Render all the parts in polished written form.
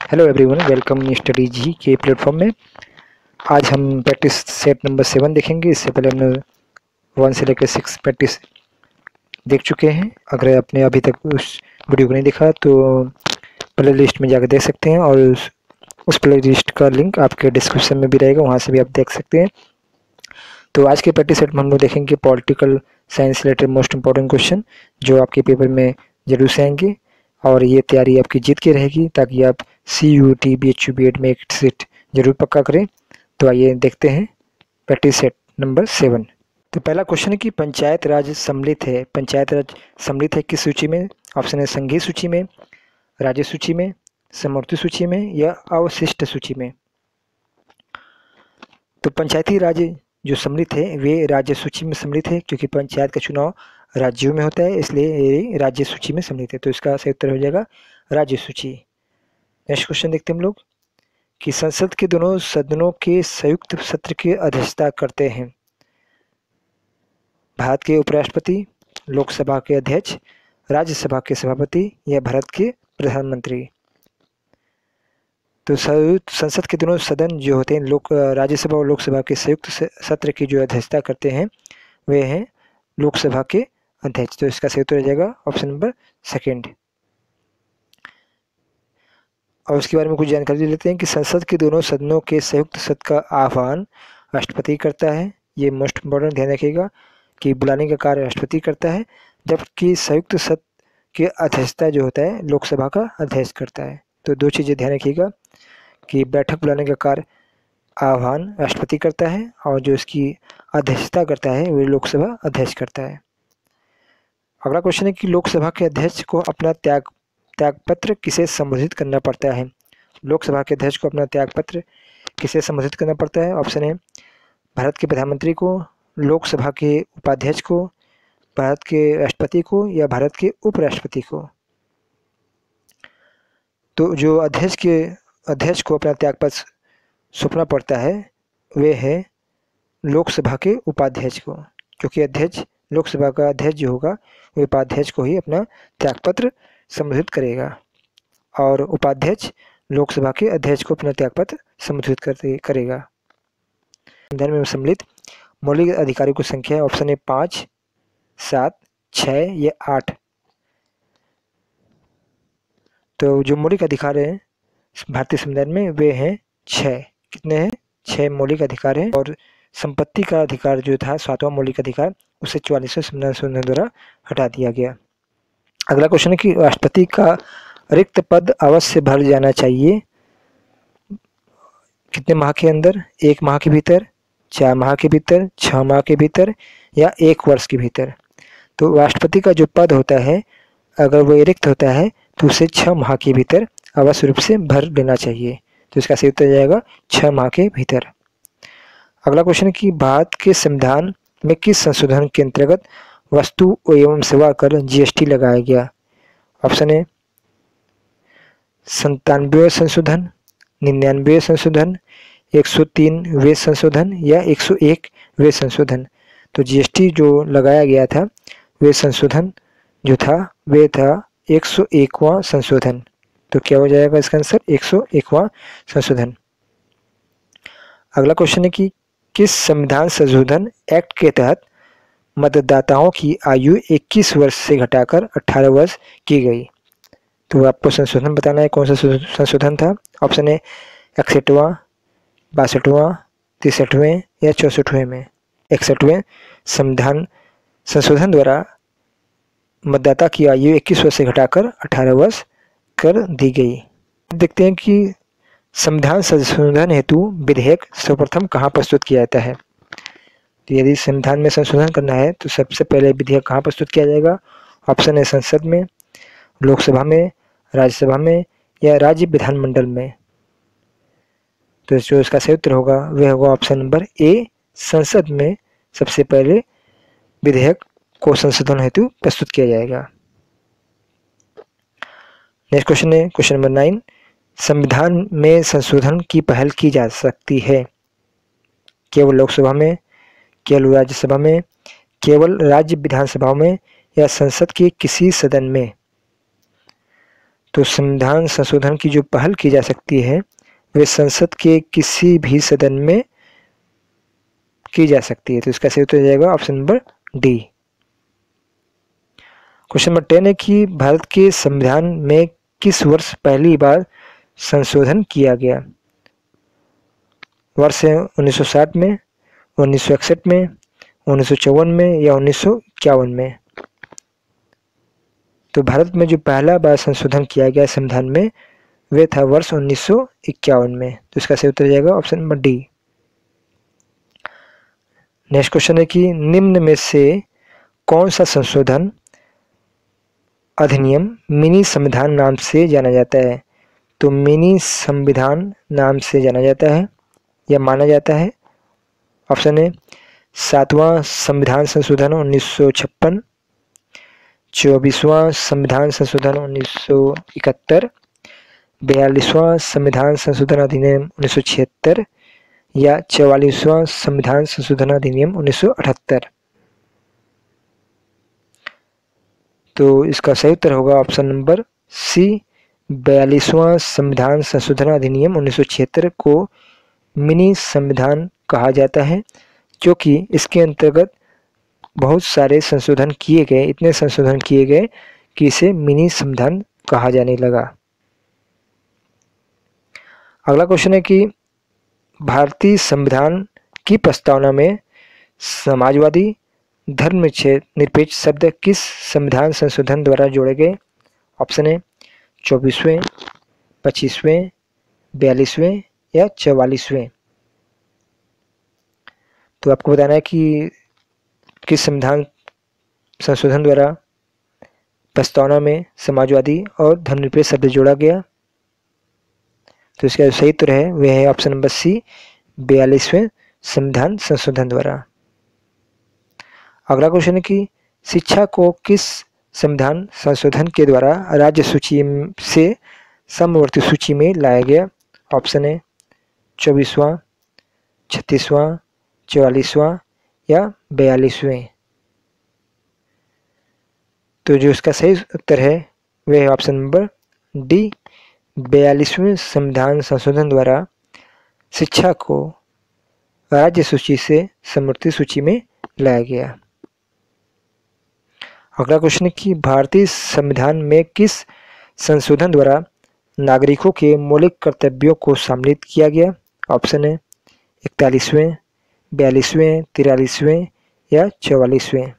Hello everyone, welcome study जी के platform में। आज हम प्रैक्टिस सेट नंबर 7 देखेंगे। इससे पहले हमने 1 से लेकर 6 प्रैक्टिस देख चुके हैं। अगर आपने अभी तक उस वीडियो को नहीं देखा तो प्ले लिस्ट में जाकर देख सकते हैं, और उस प्ले लिस्ट का लिंक आपके डिस्क्रिप्शन में भी रहेगा, वहाँ से भी आप देख सकते हैं। तो आज के प्रैक्टिस सेट में हम लोग देखेंगे political science related most important question जो आपके पेपर में जरूर से आएंगे, और ये तैयारी आपकी जीत की रहेगी ताकि आप CUET BHU BEd में एक सीट जरूर पक्का करें। तो आइए देखते हैं प्रैक्टिस सेट नंबर 7। तो पहला क्वेश्चन है कि पंचायत राज सम्मिलित है। पंचायत राज सम्मिलित है किस सूची में? ऑप्शन है संघीय सूची में, राज्य सूची में, समवर्ती सूची में या अवशिष्ट सूची में। तो पंचायती राज जो सम्मिलित है वे राज्य सूची में सम्मिलित है, क्योंकि पंचायत का चुनाव राज्यों में होता है, इसलिए ये राज्य सूची में सम्मिलित है। तो इसका सही उत्तर हो जाएगा राज्य सूची। नेक्स्ट क्वेश्चन देखते हैं हम लोग कि संसद के दोनों सदनों के संयुक्त सत्र की अध्यक्षता करते हैं भारत के उपराष्ट्रपति, लोकसभा के अध्यक्ष, राज्यसभा के सभापति या भारत के प्रधानमंत्री। तो संसद के दोनों सदन जो होते हैं राज्यसभा और लोकसभा के संयुक्त सत्र की जो अध्यक्षता करते हैं वे हैं लोकसभा के अध्यक्ष। तो इसका सही उत्तर हो जाएगा ऑप्शन नंबर 2। और उसके बारे में कुछ जानकारी लेते हैं कि संसद के दोनों सदनों के संयुक्त सत्र का आह्वान राष्ट्रपति करता है। ये मोस्ट इम्पोर्टेंट ध्यान रखिएगा कि बुलाने का कार्य राष्ट्रपति करता है, जबकि संयुक्त सत्र की अध्यक्षता जो होता है लोकसभा का अध्यक्ष करता है। तो दो चीज़ें ध्यान रखिएगा कि बैठक बुलाने का कार्य आह्वान राष्ट्रपति करता है और जो इसकी अध्यक्षता करता है वो लोकसभा अध्यक्ष करता है। अगला क्वेश्चन है कि लोकसभा के अध्यक्ष को अपना त्यागपत्र किसे संबोधित करना पड़ता है? लोकसभा के अध्यक्ष को अपना त्यागपत्र किसे संबोधित करना पड़ता है? ऑप्शन है भारत के प्रधानमंत्री को, लोकसभा के उपाध्यक्ष को, भारत के राष्ट्रपति को या भारत के उपराष्ट्रपति को। तो जो अध्यक्ष को अपना त्यागपत्र सौंपना पड़ता है वे है लोकसभा के उपाध्यक्ष को, क्योंकि अध्यक्ष लोकसभा का अध्यक्ष जो होगा वो उपाध्यक्ष को ही अपना त्यागपत्र संबोधित करेगा, और उपाध्यक्ष लोकसभा के अध्यक्ष को अपना त्यागपत्र संबोधित करेगा। संविधान में सम्मिलित मौलिक अधिकारों की संख्या ऑप्शन है 5, 7, 6 या 8। तो जो मौलिक अधिकार हैं भारतीय संविधान में वे हैं 6। कितने हैं? 6 मौलिक अधिकार हैं, और संपत्ति का अधिकार जो था 7वां मौलिक अधिकार उसे 44वें संविधान संशोधन द्वारा हटा दिया गया। अगला क्वेश्चन है कि राष्ट्रपति का रिक्त पद अवश्य भर जाना चाहिए कितने माह के अंदर? 1 माह के भीतर, 4 माह के भीतर, 6 माह के भीतर या 1 वर्ष के भीतर। तो राष्ट्रपति का जो पद होता है अगर वो रिक्त होता है तो उसे 6 माह के भीतर अवश्य रूप से भर लेना चाहिए। तो इसका सही उत्तर जाएगा 6 माह के भीतर। अगला क्वेश्चन है कि भारत के संविधान में किस संशोधन के अंतर्गत वस्तु एवं सेवा कर GST लगाया गया? ऑप्शन है 97वें संशोधन, 99वें संशोधन, 103वें संशोधन या 101वें संशोधन। तो GST जो लगाया गया था वे संशोधन जो था वे था 101वां संशोधन। तो क्या हो जाएगा इसका आंसर? 101वां संशोधन। अगला क्वेश्चन है कि किस संविधान संशोधन एक्ट के तहत मतदाताओं की आयु 21 वर्ष से घटाकर 18 वर्ष की गई? तो आपको संशोधन बताना है कौन सा संशोधन था। ऑप्शन है 61वां, 62वां, 63वें या 64वें में। 61वें संविधान संशोधन द्वारा मतदाता की आयु 21 वर्ष से घटाकर 18 वर्ष कर दी गई। देखते हैं कि संविधान संशोधन हेतु विधेयक सर्वप्रथम कहाँ प्रस्तुत किया जाता है। तो यदि संविधान में संशोधन करना है तो सबसे पहले विधेयक कहाँ प्रस्तुत किया जाएगा? ऑप्शन है संसद में, लोकसभा में, राज्यसभा में या राज्य विधानमंडल में। तो जो इसका सही उत्तर होगा वह होगा ऑप्शन नंबर ए, संसद में सबसे पहले विधेयक को संशोधन हेतु प्रस्तुत किया जाएगा। नेक्स्ट क्वेश्चन है क्वेश्चन नंबर 9। संविधान में संशोधन की पहल की जा सकती है केवल लोकसभा में, केवल राज्यसभा में, केवल राज्य विधानसभाओं में या संसद के किसी सदन में। तो संविधान संशोधन की जो पहल की जा सकती है वे संसद के किसी भी सदन में की जा सकती है। तो इसका सही उत्तर हो जाएगा option number D. Question number 10 है कि भारत के संविधान में किस वर्ष पहली बार संशोधन किया गया? वर्ष है 1960 में, 1961 में, 1954 में या 1951 में। तो भारत में जो पहला बार संशोधन किया गया संविधान में वे था वर्ष 1951 में। तो इसका सही उत्तर जाएगा option number D. Next question है कि निम्न में से कौन सा संशोधन अधिनियम मिनी संविधान नाम से जाना जाता है? तो मिनी संविधान नाम से जाना जाता है या माना जाता है। ऑप्शन है 7वां संविधान संशोधन 1956, 24वां संविधान संशोधन 1971, 42वां संविधान संशोधन अधिनियम 1976 या 44वां संविधान संशोधन अधिनियम 1978। तो इसका सही उत्तर होगा ऑप्शन नंबर सी, 42वां संविधान संशोधन अधिनियम 1976 को मिनी संविधान कहा जाता है, क्योंकि इसके अंतर्गत बहुत सारे संशोधन किए गए, इतने संशोधन किए गए कि इसे मिनी संविधान कहा जाने लगा। अगला क्वेश्चन है कि भारतीय संविधान की प्रस्तावना में समाजवादी धर्मनिरपेक्ष शब्द किस संविधान संशोधन द्वारा जोड़े गए? ऑप्शन है 24वें, 25वें, 42वें या 44वें। तो आपको बताना है कि किस संविधान संशोधन द्वारा प्रस्तावना में समाजवादी और धर्मनिरपेक्ष शब्द जोड़ा गया। तो इसका सही उत्तर है वह है ऑप्शन नंबर सी, 42वें संविधान संशोधन द्वारा। अगला क्वेश्चन है कि शिक्षा को किस संविधान संशोधन के द्वारा राज्य सूची से समवर्ती सूची में लाया गया? ऑप्शन है 24वां, 36वां, 44वां या 42वें। तो जो इसका सही उत्तर है वह है ऑप्शन नंबर डी, 42वें संविधान संशोधन द्वारा शिक्षा को राज्य सूची से समवर्ती सूची में लाया गया। अगला क्वेश्चन है कि भारतीय संविधान में किस संशोधन द्वारा नागरिकों के मौलिक कर्तव्यों को सम्मिलित किया गया? ऑप्शन है 41वें, 42वें, 43वें या 44वें।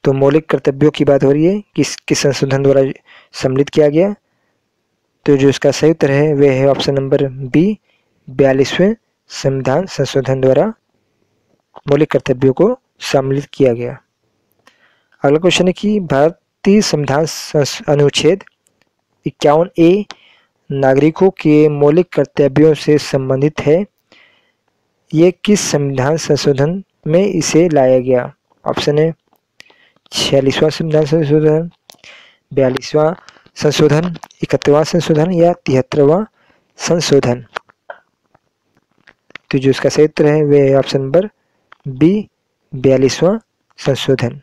तो मौलिक कर्तव्यों की बात हो रही है किस संशोधन द्वारा सम्मिलित किया गया। तो जो इसका सही उत्तर है वह है ऑप्शन नंबर बी, 42वें संविधान संशोधन द्वारा मौलिक कर्तव्यों को सम्मिलित किया गया। अगला क्वेश्चन है कि भारतीय संविधान अनुच्छेद 51A नागरिकों के मौलिक कर्तव्यों से संबंधित है। ये किस संविधान संशोधन में इसे लाया गया? ऑप्शन है 46वां संविधान संशोधन, 42वां संशोधन, 71वां संशोधन या 73वां संशोधन। तो जो इसका सही उत्तर है वह है ऑप्शन नंबर बी, 42वां संशोधन।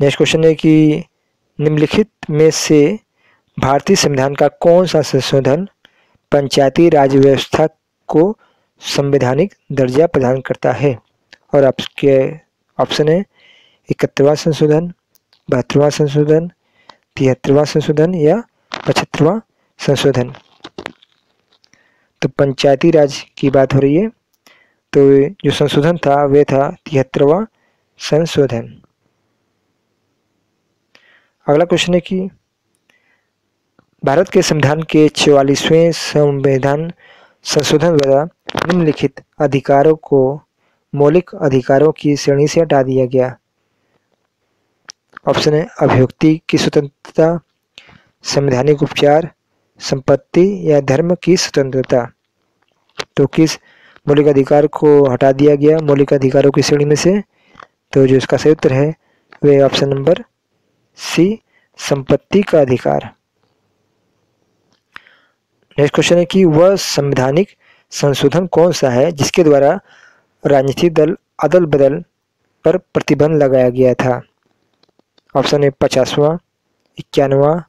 नेक्स्ट क्वेश्चन है कि निम्नलिखित में से भारतीय संविधान का कौन सा संशोधन पंचायती राज व्यवस्था को संवैधानिक दर्जा प्रदान करता है? और आपके ऑप्शन है 71वां संशोधन, 72वां संशोधन, 73वां संशोधन या 75वां संशोधन। तो पंचायती राज की बात हो रही है, तो जो संशोधन था वह था 73वां संशोधन। अगला क्वेश्चन है कि भारत के संविधान के 44वें संविधान संशोधन द्वारा निम्नलिखित अधिकारों को मौलिक अधिकारों की श्रेणी से हटा दिया गया। ऑप्शन है अभिव्यक्ति की स्वतंत्रता, संवैधानिक उपचार, संपत्ति या धर्म की स्वतंत्रता। तो किस मौलिक अधिकार को हटा दिया गया मौलिक अधिकारों की श्रेणी में से? तो जो इसका सही उत्तर है वह ऑप्शन नंबर सी, संपत्ति का अधिकार। नेक्स्ट क्वेश्चन है कि वह संवैधानिक संशोधन कौन सा है जिसके द्वारा राजनीतिक दल अदल बदल पर प्रतिबंध लगाया गया था? ऑप्शन है 50वां, 51वां,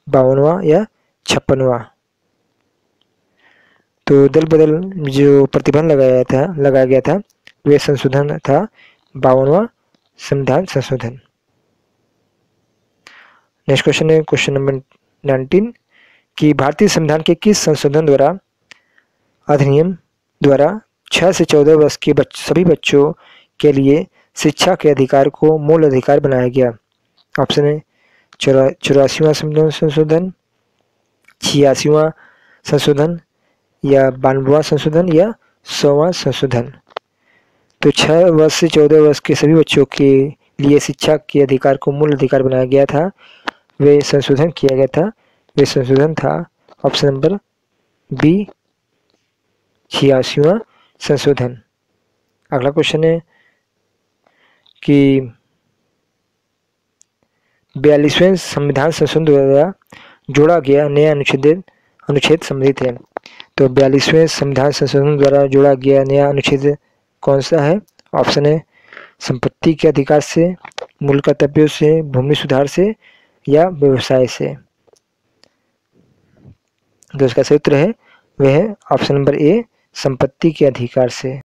52वां या 56वां। तो दल बदल जो प्रतिबंध लगाया गया था वे संशोधन था 52वां संविधान संशोधन। नेक्स्ट क्वेश्चन है क्वेश्चन नंबर 19 कि भारतीय संविधान के किस संशोधन द्वारा अधिनियम द्वारा 6 से 14 वर्ष के सभी बच्चों के लिए शिक्षा के अधिकार को मूल अधिकार बनाया गया। ऑप्शन है 84वां संविधान संशोधन, 86वां संशोधन या 92वां संशोधन या 100वां संशोधन। तो 6 वर्ष से 14 वर्ष के सभी बच्चों के लिए शिक्षा के अधिकार को मूल अधिकार बनाया गया था, वे संशोधन किया गया था, वे संशोधन था ऑप्शन नंबर बी 86वां संशोधन। अगला क्वेश्चन है कि 42वें संविधान संशोधन द्वारा जोड़ा गया नया अनुच्छेद सम्मिलित है। तो 42वें संविधान संशोधन द्वारा जोड़ा गया नया अनुच्छेद कौन सा है? ऑप्शन है संपत्ति के अधिकार से, मूल कर्तव्यों से, भूमि सुधार से या व्यवसाय से। जो इसका सही उत्तर है वह है ऑप्शन नंबर ए संपत्ति के अधिकार से।